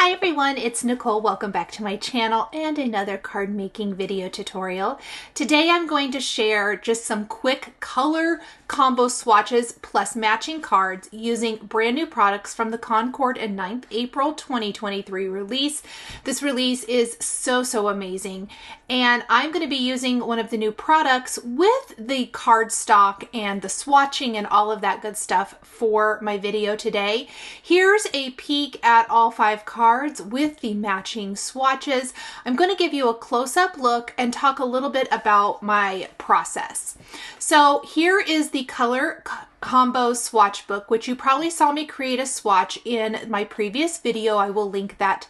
Hi everyone, it's Nicole. Welcome back to my channel and another card making video tutorial. Today I'm going to share just some quick color combo swatches plus matching cards using brand new products from the Concord 9th April 2023 release. This release is so amazing, and I'm going to be using one of the new products with the cardstock and the swatching and all of that good stuff for my video today. Here's a peek at all 5 cards with the matching swatches. I'm going to give you a close-up look and talk a little bit about my process. So here is the color combo swatch book, which you probably saw me create a swatch in my previous video. I will link that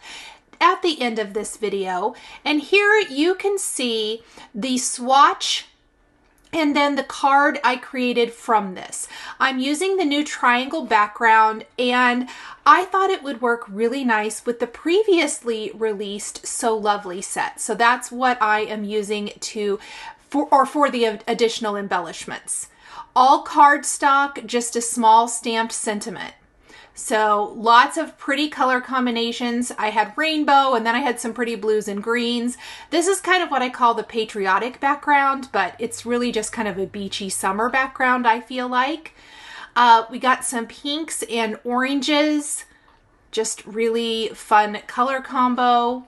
at the end of this video. And here you can see the swatch and then the card I created from this. I'm using the new triangle background, and I thought it would work really nice with the previously released So Lovely set. So that's what I am using for the additional embellishments. All cardstock, just a small stamped sentiment. So lots of pretty color combinations. I had rainbow, and then I had some pretty blues and greens. This is kind of what I call the patriotic background, but it's really just kind of a beachy summer background, I feel like. We got some pinks and oranges, just really fun color combo.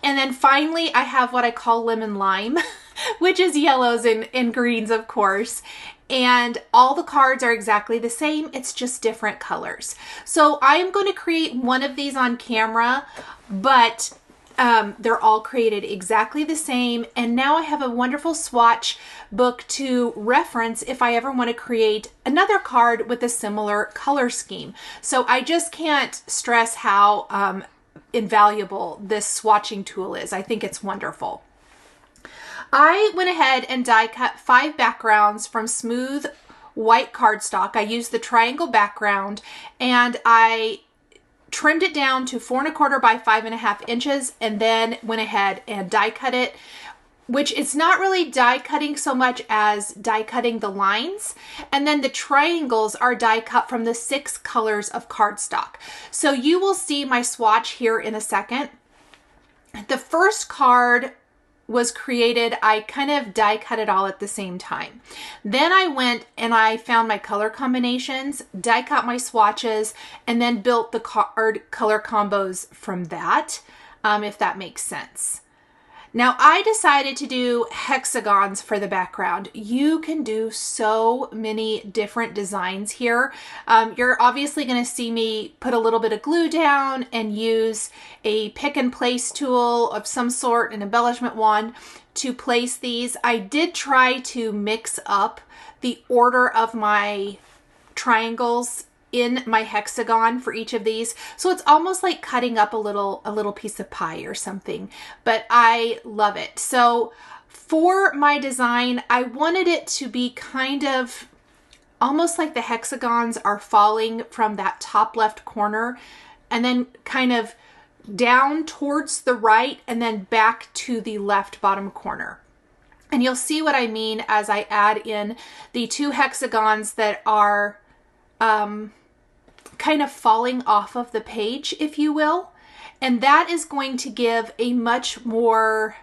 And then finally, I have what I call lemon lime, which is yellows and greens, of course. And all the cards are exactly the same. It's just different colors. So I am going to create one of these on camera, but they're all created exactly the same. And now I have a wonderful swatch book to reference if I ever want to create another card with a similar color scheme. So I just can't stress how invaluable this swatching tool is. I think it's wonderful. I went ahead and die cut 5 backgrounds from smooth white cardstock. I used the triangle background, and I trimmed it down to 4 1/4 by 5.5 inches, and then went ahead and die cut it, which it's not really die cutting so much as die cutting the lines. And then the triangles are die cut from the 6 colors of cardstock. So you will see my swatch here in a second. The first card was created, I kind of die cut it all at the same time. Then I went and I found my color combinations, die cut my swatches, and then built the card color combos from that, if that makes sense. Now I decided to do hexagons for the background. You can do so many different designs here. You're obviously going to see me put a little bit of glue down and use a pick and place tool of some sort, an embellishment wand, to place these. I did try to mix up the order of my triangles in my hexagon for each of these, so it's almost like cutting up a little piece of pie or something, but I love it. So for my design, I wanted it to be kind of almost like the hexagons are falling from that top left corner and then kind of down towards the right and then back to the left bottom corner. And you'll see what I mean as I add in the 2 hexagons that are kind of falling off of the page, if you will. And that is going to give a much more,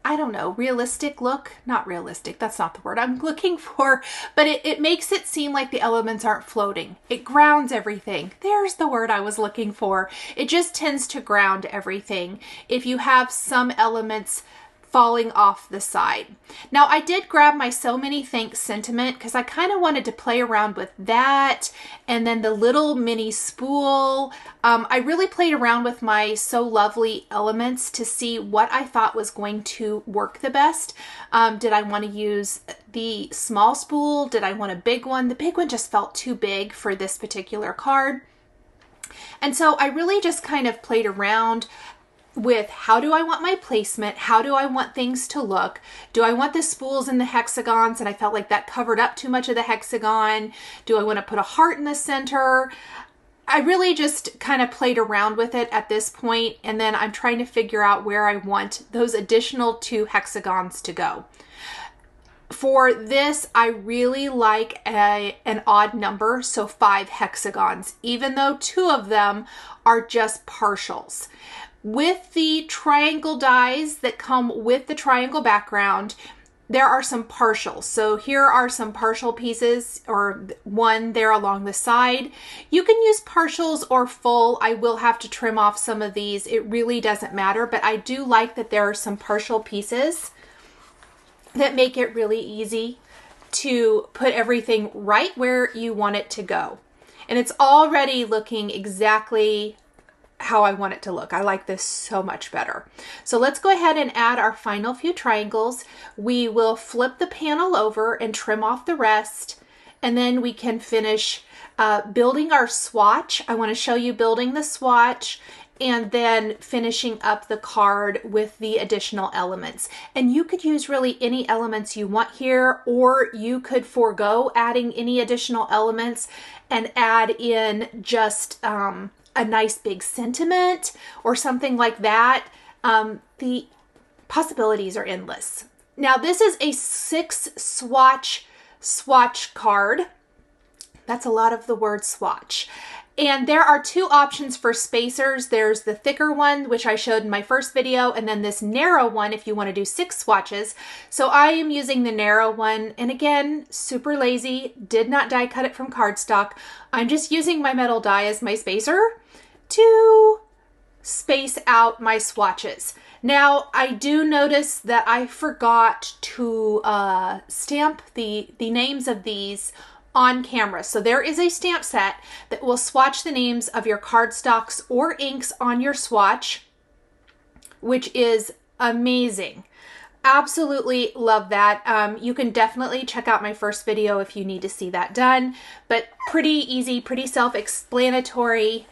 I don't know, realistic look. Not realistic, that's not the word I'm looking for, but it makes it seem like the elements aren't floating. It grounds everything. There's the word I was looking for. It just tends to ground everything if you have some elements falling off the side. Now I did grab my So Many Thanks sentiment because I kind of wanted to play around with that, and then the little mini spool. I really played around with my So Lovely elements to see what I thought was going to work the best. Did I want to use the small spool? Did I want a big one? The big one just felt too big for this particular card. And so I really just kind of played around with how do I want my placement? How do I want things to look? Do I want the spools in the hexagons? And I felt like that covered up too much of the hexagon. Do I want to put a heart in the center? I really just kind of played around with it at this point, and then I'm trying to figure out where I want those additional 2 hexagons to go. For this, I really like an odd number, so 5 hexagons, even though 2 of them are just partials. With the triangle dies that come with the triangle background, there are some partials. So here are some partial pieces, or one there along the side. You can use partials or full. I will have to trim off some of these. It really doesn't matter, but I do like that there are some partial pieces that make it really easy to put everything right where you want it to go. And it's already looking exactly how I want it to look. I like this so much better. So let's go ahead and add our final few triangles. We will flip the panel over and trim off the rest, and then we can finish building our swatch. I want to show you building the swatch and then finishing up the card with the additional elements. And you could use really any elements you want here, or you could forego adding any additional elements and add in just a nice big sentiment or something like that. The possibilities are endless. Now this is a 6 swatch card. That's a lot of the word swatch. And there are 2 options for spacers. There's the thicker one, which I showed in my first video, and then this narrow one if you want to do 6 swatches. So I am using the narrow one, and again, super lazy, did not die cut it from cardstock. I'm just using my metal die as my spacer to space out my swatches. Now, I do notice that I forgot to stamp the names of these on camera. So there is a stamp set that will swatch the names of your cardstocks or inks on your swatch, which is amazing. Absolutely love that. You can definitely check out my first video if you need to see that done, but pretty easy, pretty self-explanatory.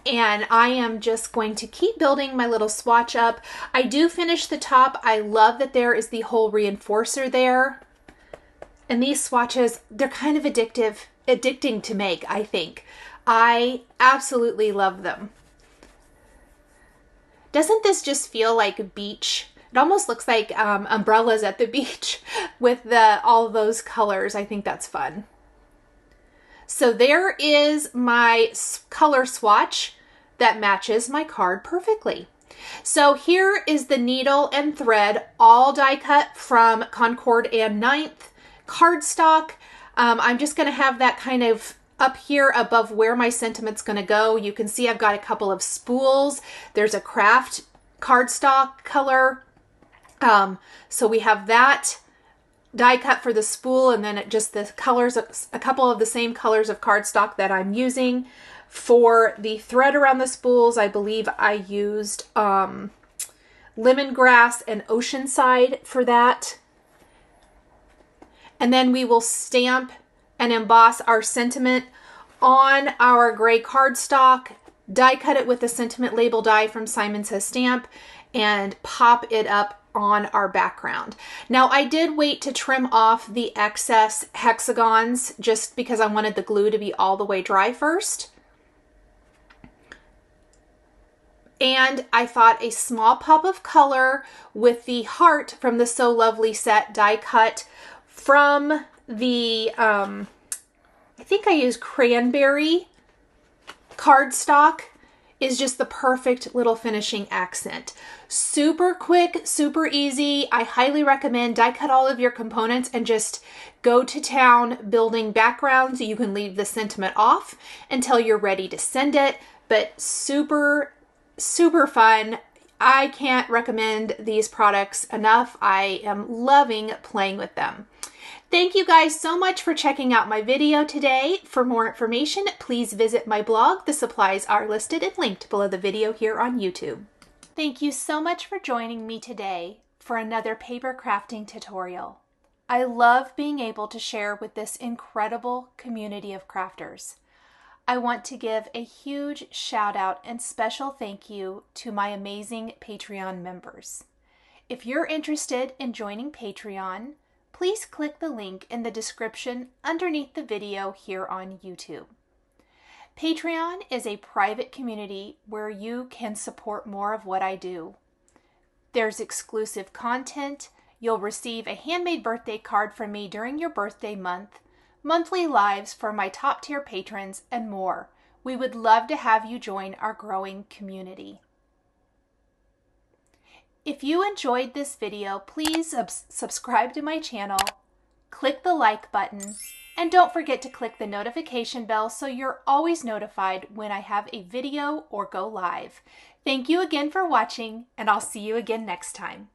And I am just going to keep building my little swatch up. I do finish the top. I love that there is the whole reinforcer there. And these swatches, they're kind of addicting to make, I think. I absolutely love them. Doesn't this just feel like beach? It almost looks like umbrellas at the beach with all those colors. I think that's fun. So there is my color swatch that matches my card perfectly. So here is the needle and thread, all die cut from Concord 9th cardstock. I'm just going to have that kind of up here above where my sentiment's going to go. You can see I've got a couple of spools. There's a craft cardstock color. So we have that die cut for the spool, and then just the colors, a couple of the same colors of cardstock that I'm using. For the thread around the spools, I believe I used lemongrass and oceanside for that. And then we will stamp and emboss our sentiment on our gray cardstock, die cut it with the sentiment label die from Simon Says Stamp, and pop it up on our background. Now I did wait to trim off the excess hexagons just because I wanted the glue to be all the way dry first. And I thought a small pop of color with the heart from the So Lovely set die cut from the, I think I used cranberry cardstock, is just the perfect little finishing accent. Super quick, super easy. I highly recommend die cut all of your components and just go to town building backgrounds. You can leave the sentiment off until you're ready to send it, but super, super fun. I can't recommend these products enough. I am loving playing with them. Thank you guys so much for checking out my video today. For more information, please visit my blog. The supplies are listed and linked below the video here on YouTube. Thank you so much for joining me today for another paper crafting tutorial. I love being able to share with this incredible community of crafters. I want to give a huge shout out and special thank you to my amazing Patreon members. If you're interested in joining Patreon, please click the link in the description underneath the video here on YouTube. Patreon is a private community where you can support more of what I do. There's exclusive content, You'll receive a handmade birthday card from me during your birthday month, monthly lives for my top tier patrons, and more. We would love to have you join our growing community. If you enjoyed this video, please subscribe to my channel, click the like button, and don't forget to click the notification bell so you're always notified when I have a video or go live. Thank you again for watching, and I'll see you again next time.